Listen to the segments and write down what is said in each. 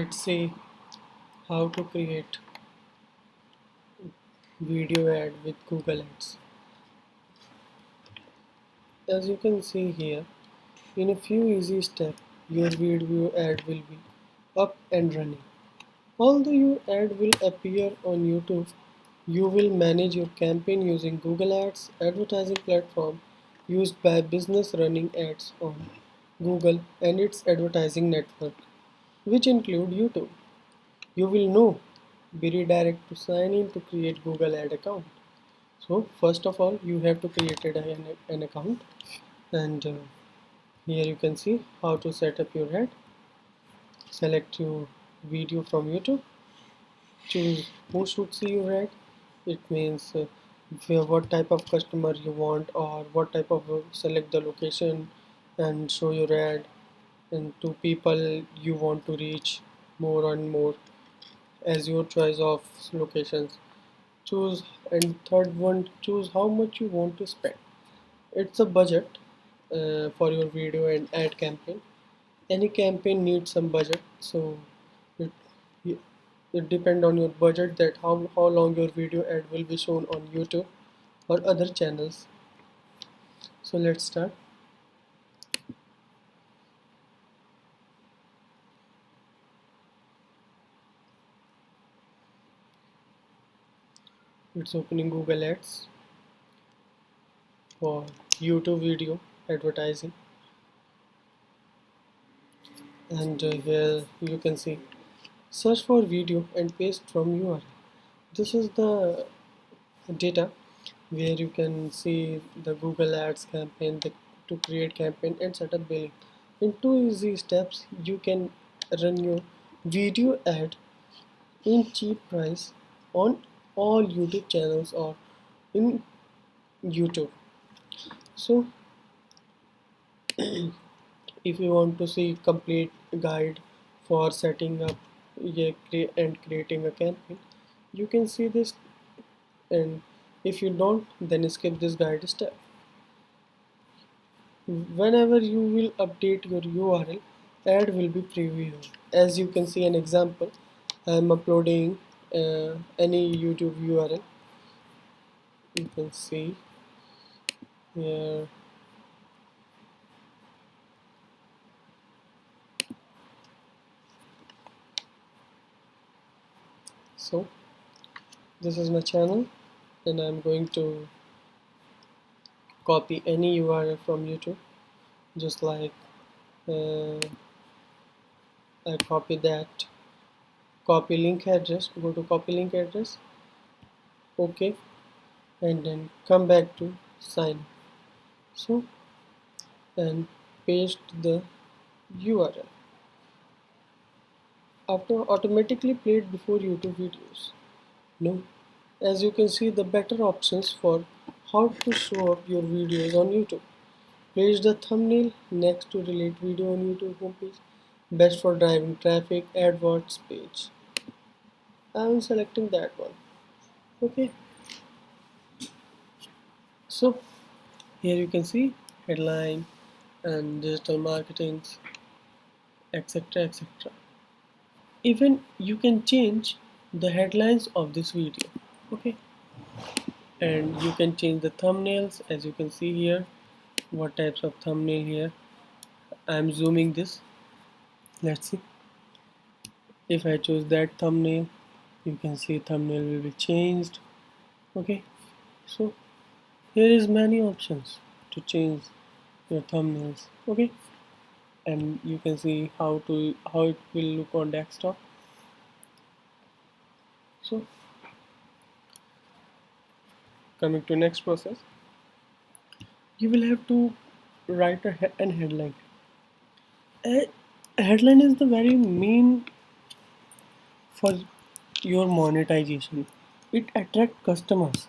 Let's see how to create video ad with Google Ads. As you can see here, in a few easy steps, your video ad will be up and running. Although your ad will appear on YouTube, you will manage your campaign using Google Ads, advertising platform used by business running ads on Google and its advertising network, which include YouTube. You will know be redirect to sign in to create Google Ad account. So first of all, you have to create an account, and here you can see how to set up your ad. Select your video from YouTube, choose who should see your ad. It means what type of customer you want, or what type of select the location and show your ad and to people you want to reach more and more as your choice of locations. Choose, and third one, choose how much you want to spend. It's a budget for your video and ad campaign. Any campaign needs some budget, so it it depend on your budget that how long your video ad will be shown on YouTube or other channels. So let's start. It's opening Google Ads for YouTube video advertising, and here you can see search for video and paste from URL. This is the data where you can see the Google Ads campaign, to create campaign and set up billing. In 2 easy steps, you can run your video ad in cheap price on all YouTube channels or in YouTube. So if you want to see complete guide for setting up and creating a campaign, you can see this, and if you don't, then skip this guide step. Whenever you will update your URL, ad will be previewed. As you can see an example, I am uploading any YouTube URL. You can see here. So this is my channel, and I'm going to copy any URL from YouTube, just like uh, I copy that. Copy link address, go to copy link address, OK, and then come back to sign. So, and paste the URL. After automatically played before YouTube videos. No, as you can see the better options for how to show up your videos on YouTube. Place the thumbnail next to relate video on YouTube homepage. Best for driving traffic, AdWords page. I am selecting that one. Okay. So here you can see headline and digital marketing, etc, etc. Even you can change the headlines of this video. Okay, and you can change the thumbnails, as you can see here what types of thumbnail here. I'm zooming this. Let's see. If I choose that thumbnail, you can see thumbnail will be changed. Okay, so here is many options to change your thumbnails. Okay, and you can see how it will look on desktop. So coming to next process, you will have to write an headline. A headline is the very main for your monetization. It attracts customers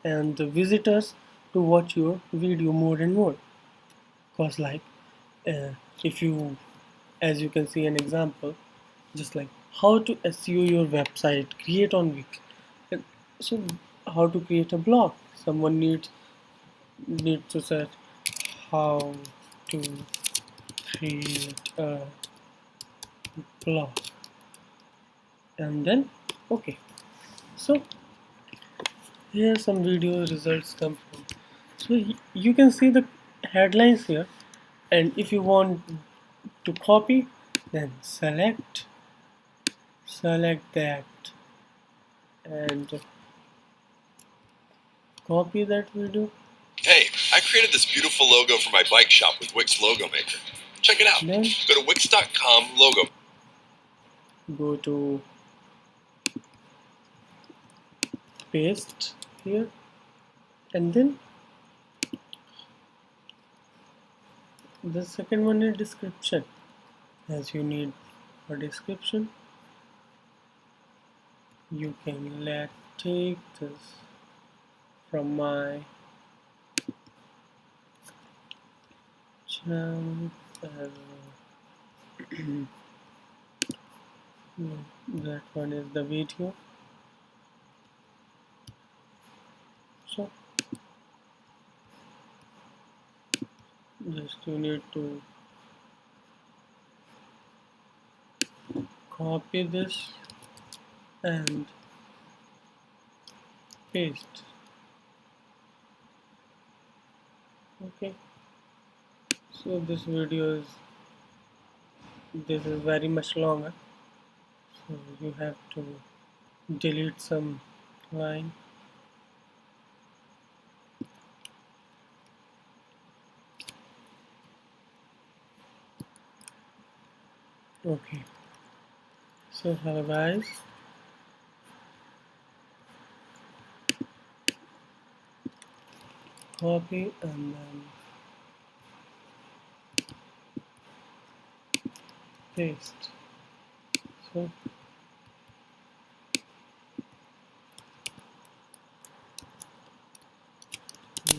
and the visitors to watch your video more and more. Cause like uh, if you, as you can see an example, just like how to SEO your website, create on Wix. And so how to create a blog. Someone needs to search how to create a blog. and then okay. So here some video results come from. So you can see the headlines here, and if you want to copy, then select that and copy that video. Hey, I created this beautiful logo for my bike shop with Wix Logo Maker. Check it out. Then Go to wix.com logo. go to paste here, and then the second one is description. As you need a description, you can take this from my channel. That one is the video. So just you need to copy this and paste. Okay, so this is very much longer, so you have to delete some line. Okay, so hello guys, copy and then paste. So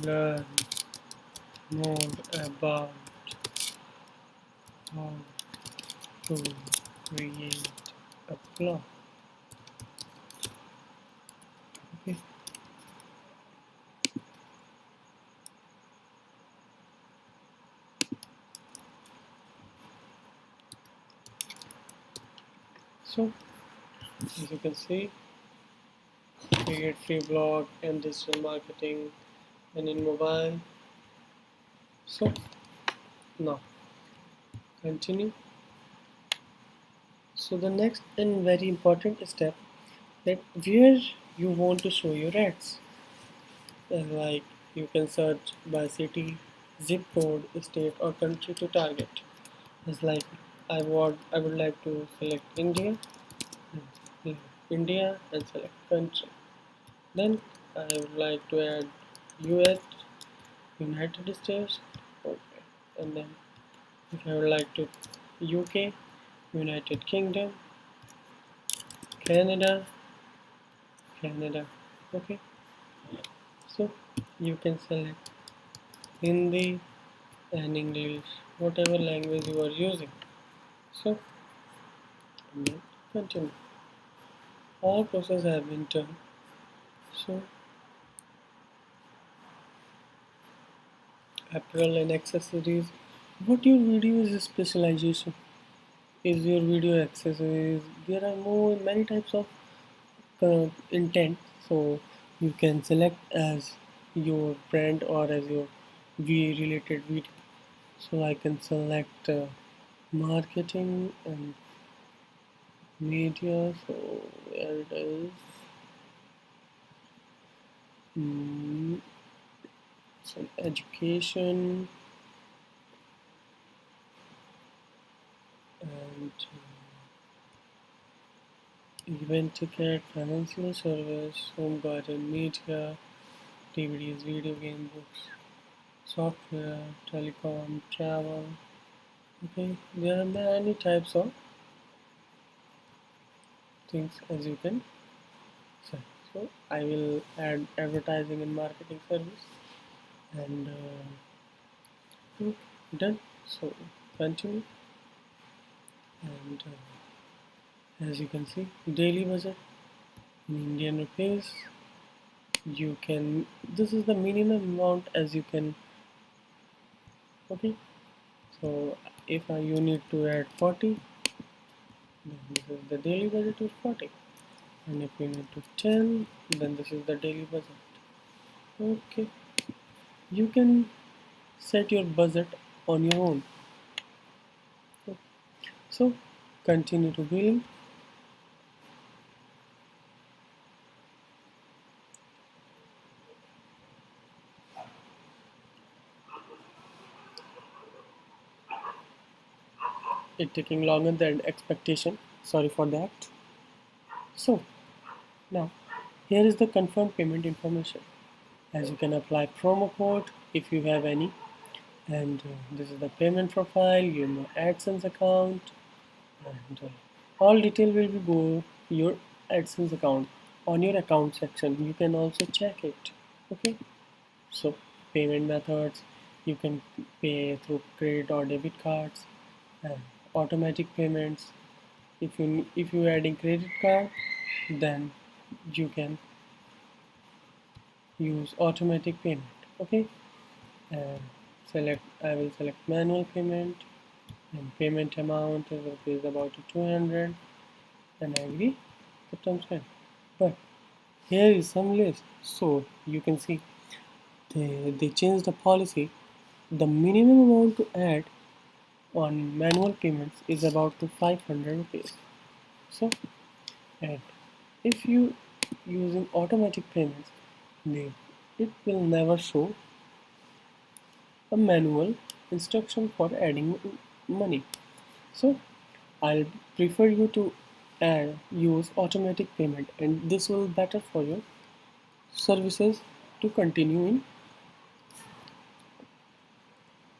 learn more about how to create a blog. Okay, so as you can see, create free blog and digital marketing and in mobile. So now continue. So the next and very important step, that where you want to show your ads. Like you can search by city, zip code, state or country to target. It's like I would like to select India and select country. Then I would like to add US, United States, okay. And then if I would like to UK, United Kingdom, Canada, okay. So you can select Hindi and English, whatever language you are using. So then continue. All process have been done. So apparel and accessories. What your video is specialization? Is your video accessories? There are many types of intent. So you can select as your brand or as your related video. So I can select marketing and media. So where it is, some education and event ticket, financial service, home garden, media, DVDs, video game, books, software, telecom, travel. Okay, there are many types of things as you can say. So I will add advertising and marketing service and done. So continue and as you can see, daily budget in Indian rupees. You can, this is the minimum amount as you can. Okay, so if you need to add 40, then this is the daily budget is 40, and if you need to 10, then this is the daily budget. Okay, you can set your budget on your own. So continue to billing. It taking longer than expectation, sorry for that. So now here is the confirmed payment information, as you can apply promo code if you have any, and this is the payment profile, your AdSense account, and all detail will be go your AdSense account on your account section. You can also check it. Okay, so payment methods, you can pay through credit or debit cards, and automatic payments. If you adding credit card, then you can use automatic payment. Okay, and I will select manual payment, and payment amount is about 200, and I agree the terms and. But here is some list, so you can see they changed the policy. The minimum amount to add on manual payments is about to 500 rupees. So, and if you using automatic payments, it will never show a manual instruction for adding money. So I'll prefer you to use automatic payment, and this will better for your services to continue in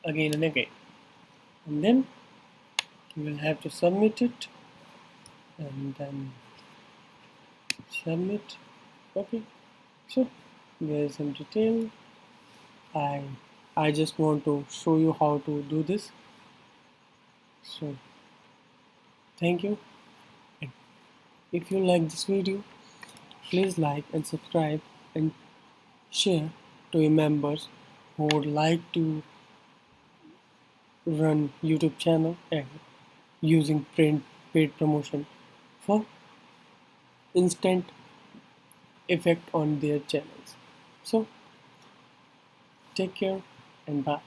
again and again. And then you will have to submit it, and then submit. Okay, so there is some detail. I I just want to show you how to do this. So thank you. And if you like this video, please like and subscribe and share to your members who would like to run YouTube channel and using print paid promotion for instant effect on their channels. So take care and bye.